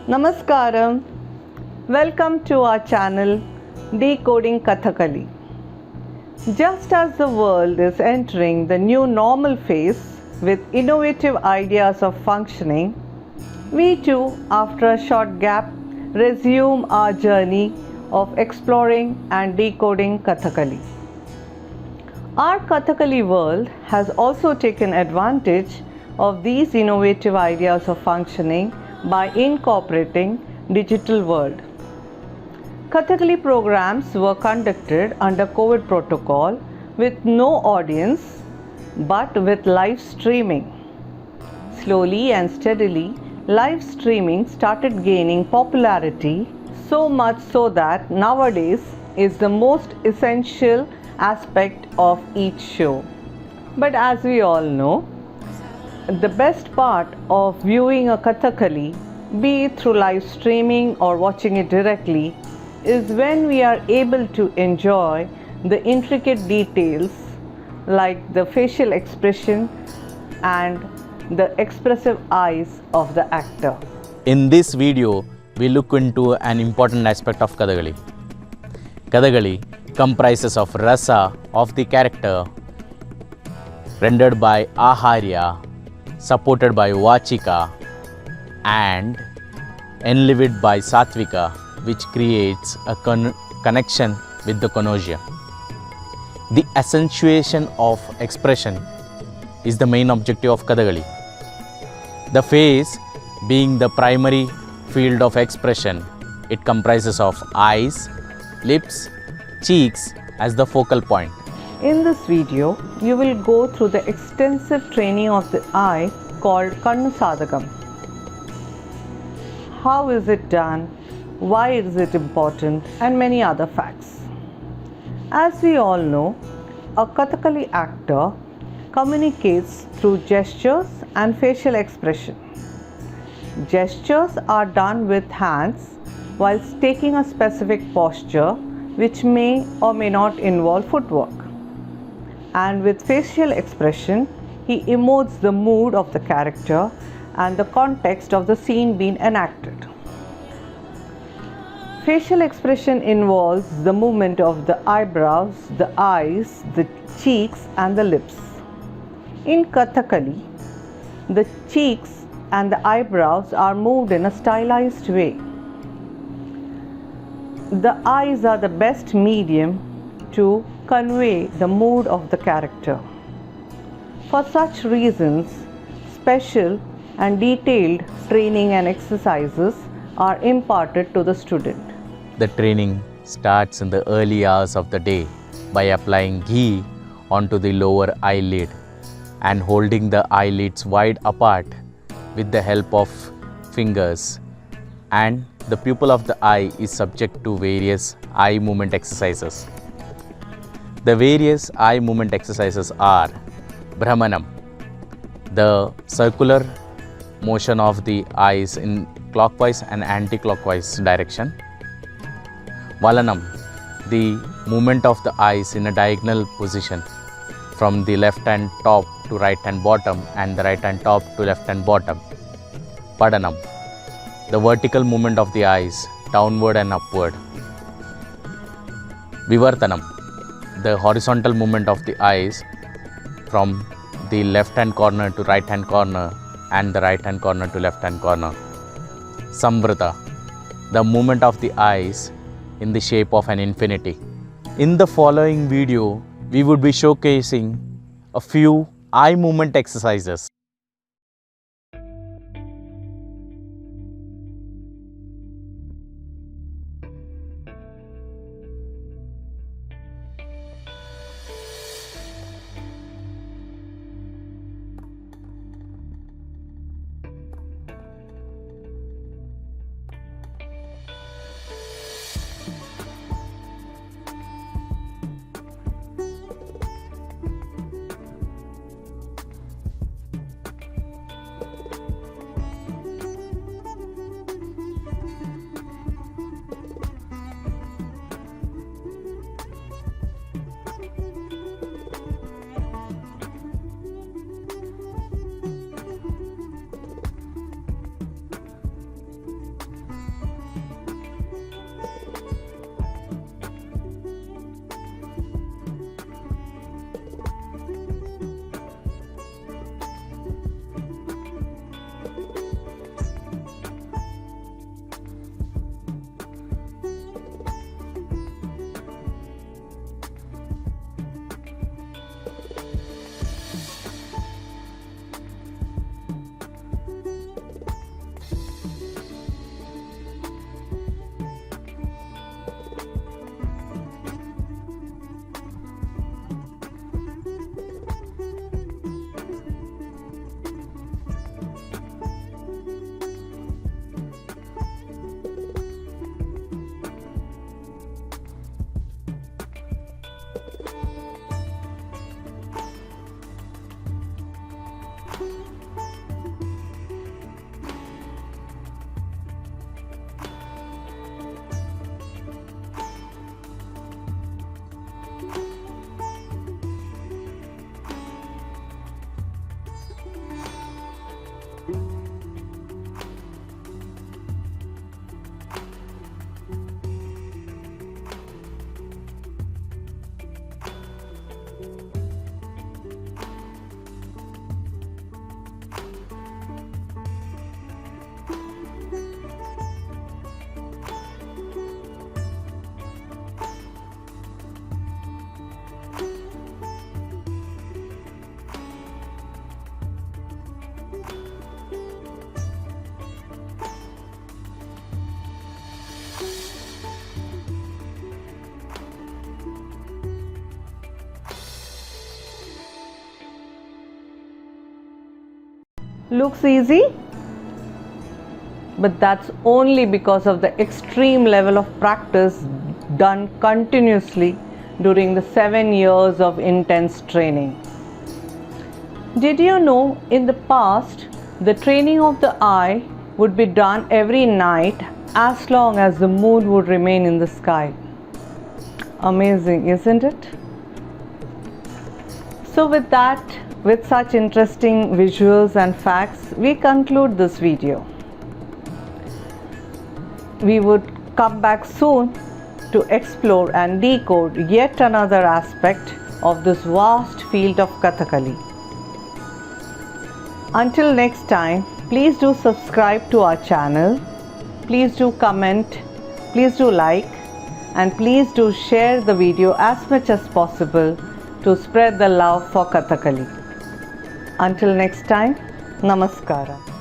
Namaskaram. Welcome to our channel Decoding Kathakali. Just as the world is entering the new normal phase with innovative ideas of functioning, we too, after a short gap, resume our journey of exploring and decoding Kathakali. Our Kathakali world has also taken advantage of these innovative ideas of functioning by incorporating digital world. Kathakali programs were conducted under COVID protocol with no audience but with live streaming. Slowly and steadily, live streaming started gaining popularity, so much so that nowadays is the most essential aspect of each show. But as we all know, the best part of viewing a Kathakali, be it through live streaming or watching it directly, is when we are able to enjoy the intricate details like the facial expression and the expressive eyes of the actor. In this video, we look into an important aspect of Kathakali. Kathakali comprises of rasa of the character rendered by Aharya, supported by Vachika and enlivened by Satvika, which creates a connection with the Konosia. The accentuation of expression is the main objective of Kathakali. The face being the primary field of expression, it comprises of eyes, lips, cheeks as the focal point. In this video, you will go through the extensive training of the eye called Kannu Sadhakam. How is it done? Why is it important? And many other facts. As we all know, a Kathakali actor communicates through gestures and facial expression. Gestures are done with hands whilst taking a specific posture which may or may not involve footwork. And with facial expression, he emotes the mood of the character and the context of the scene being enacted. Facial expression involves the movement of the eyebrows, the eyes, the cheeks and the lips. In Kathakali, the cheeks and the eyebrows are moved in a stylized way. The eyes are the best medium to convey the mood of the character. For such reasons, special and detailed training and exercises are imparted to the student. The training starts in the early hours of the day by applying ghee onto the lower eyelid and holding the eyelids wide apart with the help of fingers, and the pupil of the eye is subject to various eye movement exercises. The various eye movement exercises are Brahmanam, the circular motion of the eyes in clockwise and anti-clockwise direction. Valanam, the movement of the eyes in a diagonal position from the left hand top to right hand bottom and the right hand top to left hand bottom. Padanam, the vertical movement of the eyes downward and upward. Vivartanam, the horizontal movement of the eyes from the left hand corner to right hand corner and the right hand corner to left hand corner. Samvrita, the movement of the eyes in the shape of an infinity. In the following video, we would be showcasing a few eye movement exercises. Looks easy, but that's only because of the extreme level of practice done continuously during the 7 years of intense training. Did you know in the past the training of the eye would be done every night as long as the moon would remain in the sky? Amazing, isn't it? So with that, with such interesting visuals and facts, we conclude this video. We would come back soon to explore and decode yet another aspect of this vast field of Kathakali. Until next time, please do subscribe to our channel, please do comment, please do like, and please do share the video as much as possible to spread the love for Kathakali. Until next time, Namaskara.